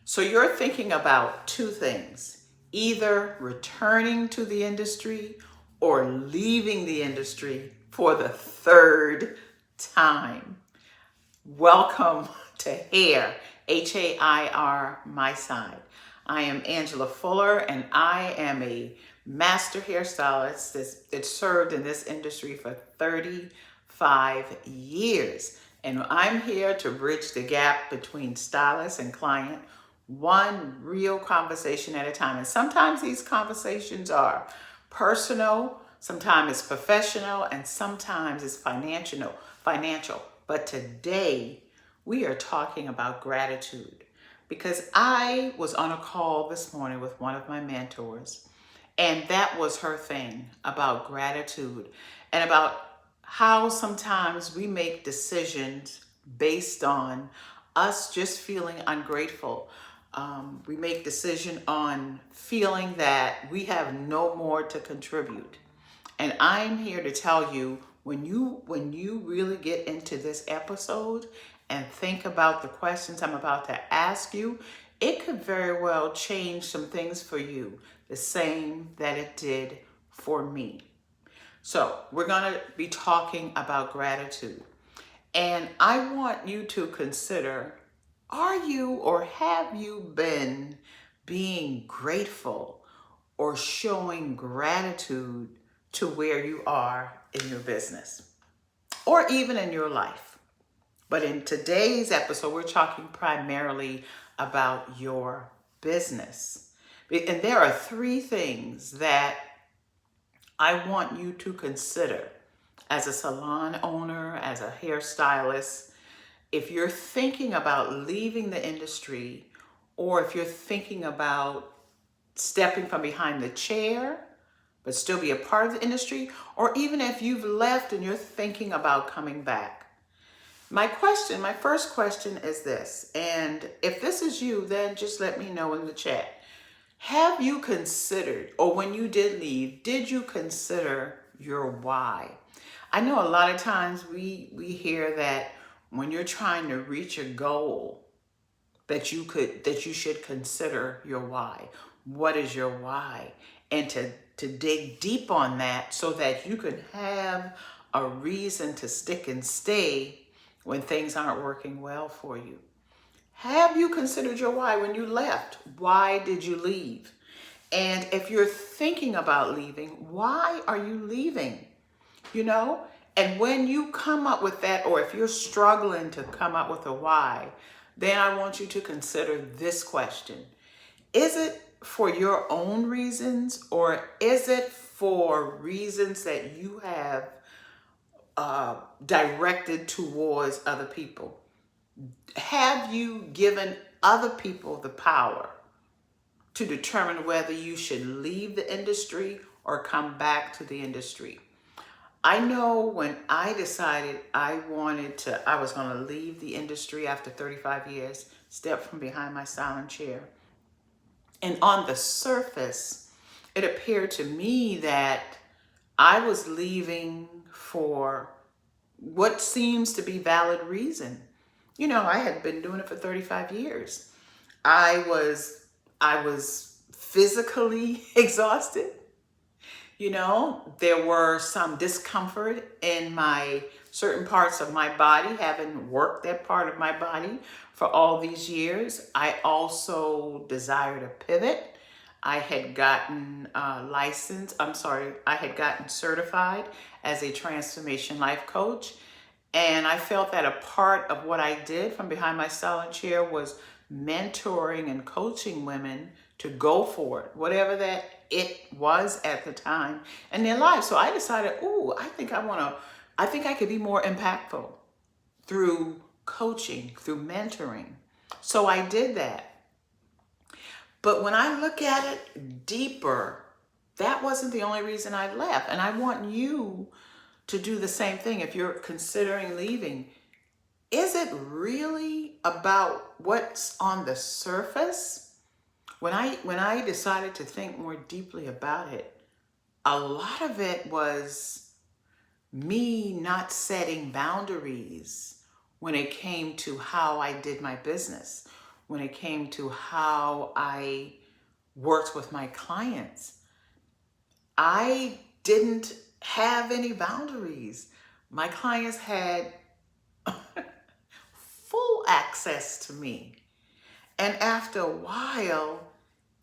So you're thinking about two things, either returning to the industry or leaving the industry for the third time. Welcome to Hair, Hair, my side. I am Angela Fuller, and I am a master hairstylist that served in this industry for 35 years. And I'm here to bridge the gap between stylist and client, one real conversation at a time. And sometimes these conversations are personal, sometimes it's professional, and sometimes it's financial. But today we are talking about gratitude because I was on a call this morning with one of my mentors, and that was her thing about gratitude and about how sometimes we make decisions based on us just feeling ungrateful. We make decision on feeling that we have no more to contribute. And I'm here to tell you, when you really get into this episode and think about the questions I'm about to ask you, it could very well change some things for you, the same that it did for me. So we're going to be talking about gratitude. And I want you to consider, are you or have you been being grateful or showing gratitude to where you are in your business or even in your life? But in today's episode, we're talking primarily about your business. And there are three things that I want you to consider as a salon owner, as a hairstylist. If you're thinking about leaving the industry, or if you're thinking about stepping from behind the chair, but still be a part of the industry, or even if you've left and you're thinking about coming back. My first question is this, and if this is you, then just let me know in the chat. Have you considered, or when you did leave, did you consider your why? I know a lot of times we hear that when you're trying to reach a goal, that you should consider your why. What is your why? And to dig deep on that so that you can have a reason to stick and stay when things aren't working well for you. Have you considered your why when you left? Why did you leave? And if you're thinking about leaving, why are you leaving? And when you come up with that, or if you're struggling to come up with a why, then I want you to consider this question. Is it for your own reasons, or is it for reasons that you have directed towards other people? Have you given other people the power to determine whether you should leave the industry or come back to the industry? I know when I decided I was going to leave the industry after 35 years, step from behind my styling chair. And on the surface, it appeared to me that I was leaving for what seems to be valid reason. I had been doing it for 35 years. I was physically exhausted. There were some discomfort in my certain parts of my body, having worked that part of my body for all these years. I also desired a pivot. I had gotten I had gotten certified as a transformation life coach. And I felt that a part of what I did from behind my styling chair was mentoring and coaching women to go for it, whatever that it was at the time in their lives. So I decided, I think I could be more impactful through coaching, through mentoring. So I did that. But when I look at it deeper, that wasn't the only reason I left. And I want you to do the same thing. If you're considering leaving, is it really about what's on the surface? When I decided to think more deeply about it, a lot of it was me not setting boundaries when it came to how I did my business. when it came to how I worked with my clients. I didn't have any boundaries. My clients had full access to me. And after a while,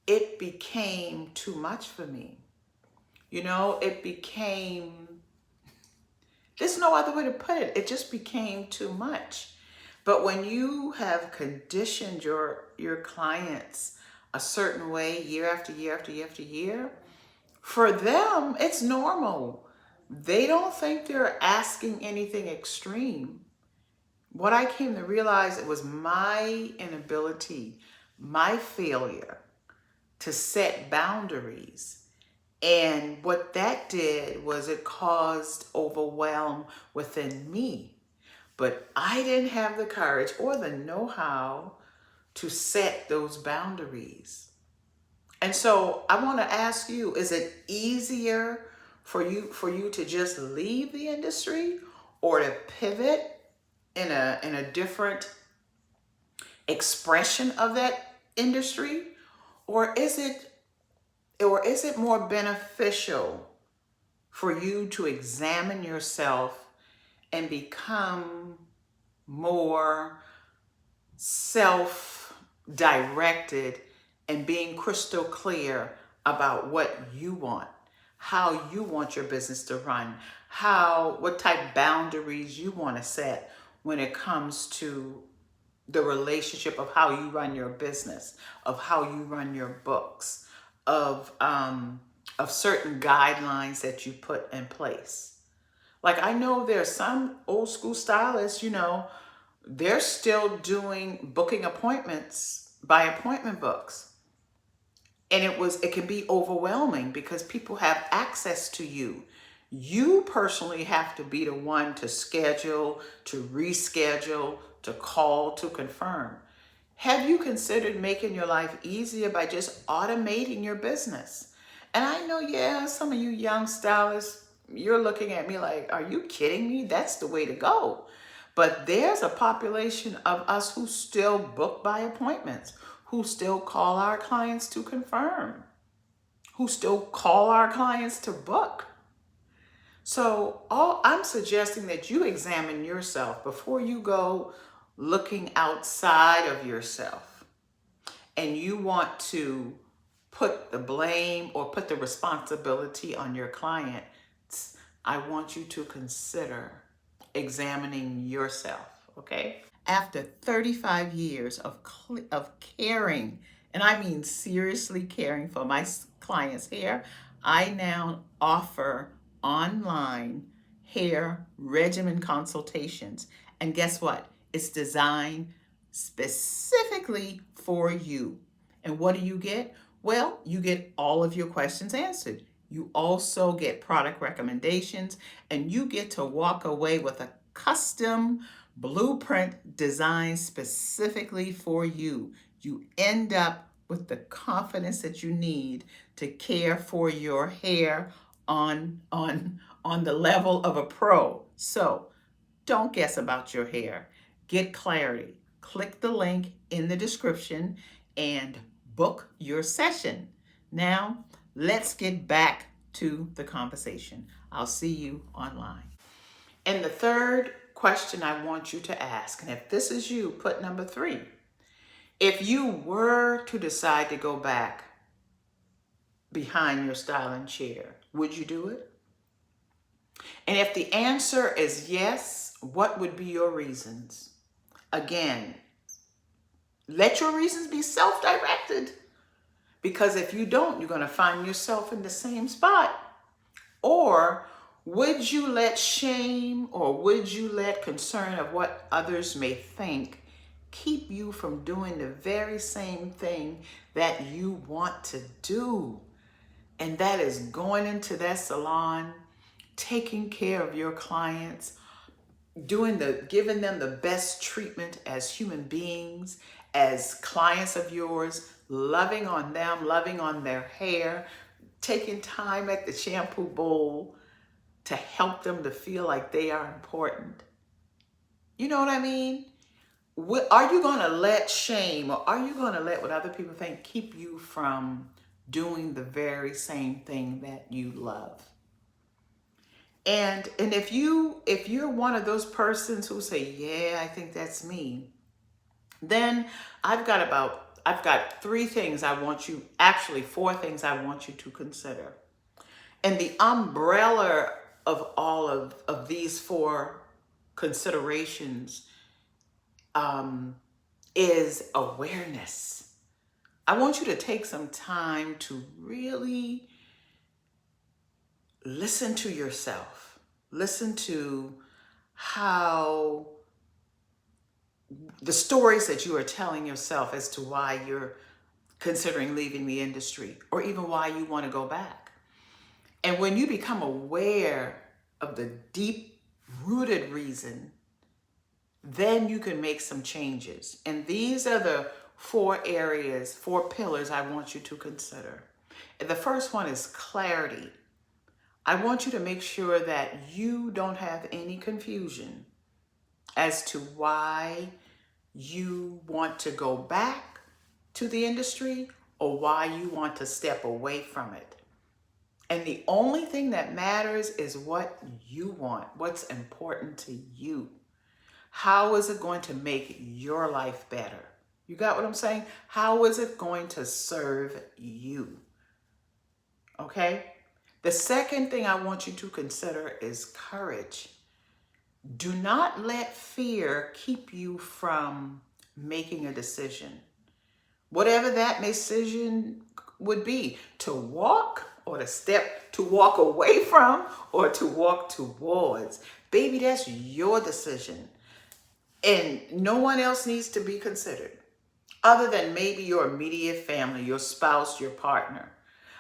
it became too much for me. It became, there's no other way to put it. It just became too much. But when you have conditioned your clients a certain way year after year after year after year, for them, it's normal. They don't think they're asking anything extreme. What I came to realize, it was my inability, my failure to set boundaries. And what that did was it caused overwhelm within me. But I didn't have the courage or the know-how to set those boundaries. And so I want to ask you, is it easier for you to just leave the industry, or to pivot in a different expression of that industry? Or is it more beneficial for you to examine yourself and become more self-directed and being crystal clear about what you want, how you want your business to run, what type of boundaries you want to set when it comes to the relationship of how you run your business, of how you run your books, of certain guidelines that you put in place. Like, I know there's some old school stylists, they're still doing booking appointments by appointment books. And it can be overwhelming because people have access to you. You personally have to be the one to schedule, to reschedule, to call, to confirm. Have you considered making your life easier by just automating your business? And I know, yeah, some of you young stylists, you're looking at me like, are you kidding me? That's the way to go. But there's a population of us who still book by appointments, who still call our clients to confirm, who still call our clients to book. So I'm suggesting that you examine yourself before you go looking outside of yourself and you want to put the blame or put the responsibility on your clients. I want you to consider examining yourself, okay? After 35 years of caring, and I mean seriously caring for my clients' hair, I now offer online hair regimen consultations. And guess what? It's designed specifically for you. And what do you get? Well, you get all of your questions answered. You also get product recommendations, and you get to walk away with a custom blueprint designed specifically for you. You end up with the confidence that you need to care for your hair on the level of a pro. So don't guess about your hair. Get clarity. Click the link in the description and book your session. Now, let's get back to the conversation. I'll see you online. And the third question I want you to ask, and if this is you, put number 3. If you were to decide to go back behind your styling chair, would you do it? And if the answer is yes, what would be your reasons? Again, let your reasons be self-directed, because if you don't, you're going to find yourself in the same spot. Or would you let shame, or would you let concern of what others may think keep you from doing the very same thing that you want to do? And that is going into that salon, taking care of your clients, giving them the best treatment as human beings, as clients of yours, loving on them, loving on their hair, taking time at the shampoo bowl to help them to feel like they are important. You know what I mean? Are you going to let shame, or are you going to let what other people think keep you from doing the very same thing that you love? And if you're one of those persons who say, yeah, I think that's me, then I've got three things I want you, actually four things I want you to consider. And the umbrella of all of these four considerations is awareness. I want you to take some time to really listen to yourself. Listen to how the stories that you are telling yourself as to why you're considering leaving the industry, or even why you want to go back. And when you become aware of the deep rooted reason, then you can make some changes. And these are the four pillars I want you to consider. And the first one is clarity. I want you to make sure that you don't have any confusion as to why you want to go back to the industry or why you want to step away from it. And the only thing that matters is what you want, what's important to you. How is it going to make your life better? You got what I'm saying? How is it going to serve you? Okay? The second thing I want you to consider is courage. Do not let fear keep you from making a decision. Whatever that decision would be, to walk or to walk away from or to walk towards. Baby, that's your decision. And no one else needs to be considered other than maybe your immediate family, your spouse, your partner.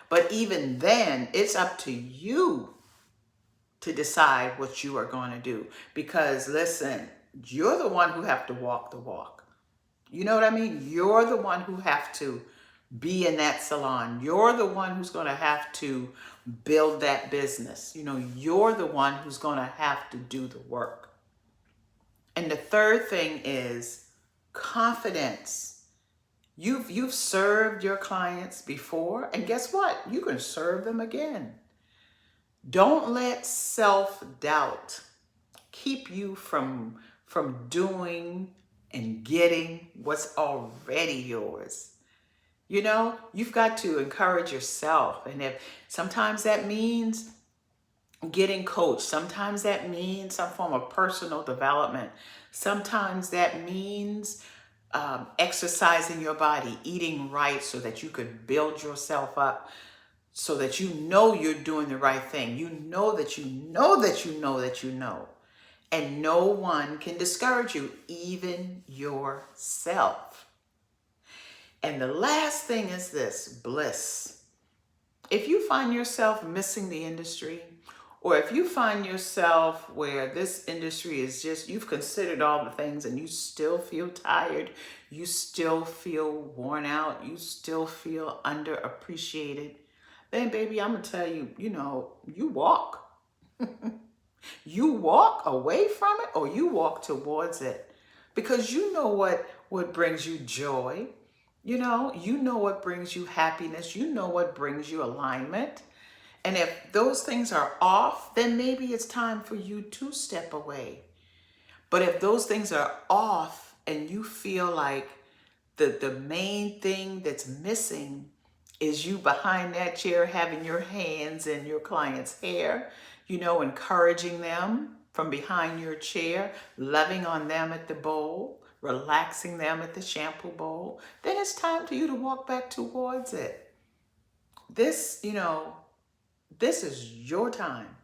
But even then, it's up to you to decide what you are going to do. Because listen, you're the one who have to walk the walk. You know what I mean? You're the one who have to be in that salon. You're the one who's going to have to build that business. You know, you're the one who's going to have to do the work. And the third thing is confidence. You've served your clients before, and guess what? You can serve them again. Don't let self-doubt keep you from doing and getting what's already yours. You know, you've got to encourage yourself. And if sometimes that means getting coached, sometimes that means some form of personal development, sometimes that means exercising your body, eating right so that you could build yourself up, so that you know you're doing the right thing. You know that you know that you know that you know. And no one can discourage you, even yourself. And the last thing is this, bliss. If you find yourself missing the industry, or if you find yourself where this industry is just, you've considered all the things and you still feel tired, you still feel worn out, you still feel underappreciated, then baby, I'm gonna tell you, you walk. You walk away from it or you walk towards it, because you know what brings you joy. You know what brings you happiness. You know what brings you alignment. And if those things are off, then maybe it's time for you to step away. But if those things are off and you feel like the main thing that's missing is you behind that chair having your hands in your client's hair, encouraging them from behind your chair, loving on them at the bowl, relaxing them at the shampoo bowl, then it's time for you to walk back towards it. This is your time.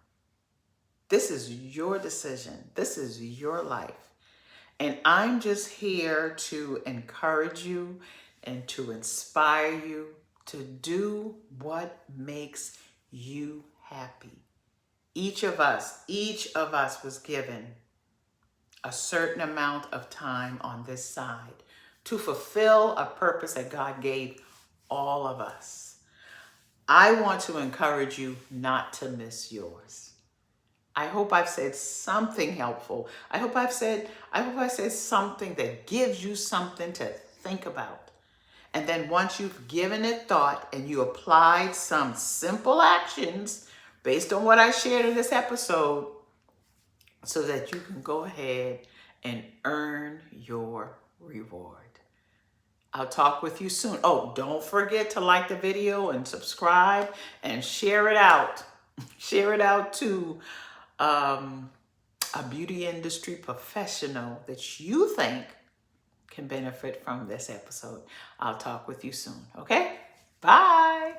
This is your decision. This is your life. And I'm just here to encourage you and to inspire you to do what makes you happy. Each of us was given a certain amount of time on this side to fulfill a purpose that God gave all of us. I want to encourage you not to miss yours. I hope I've said something helpful. I hope I said something that gives you something to think about. And then once you've given it thought and you applied some simple actions based on what I shared in this episode, so that you can go ahead and earn your reward. I'll talk with you soon. Oh, don't forget to like the video and subscribe and share it out. Share it out to a beauty industry professional that you think can benefit from this episode. I'll talk with you soon, okay? Bye.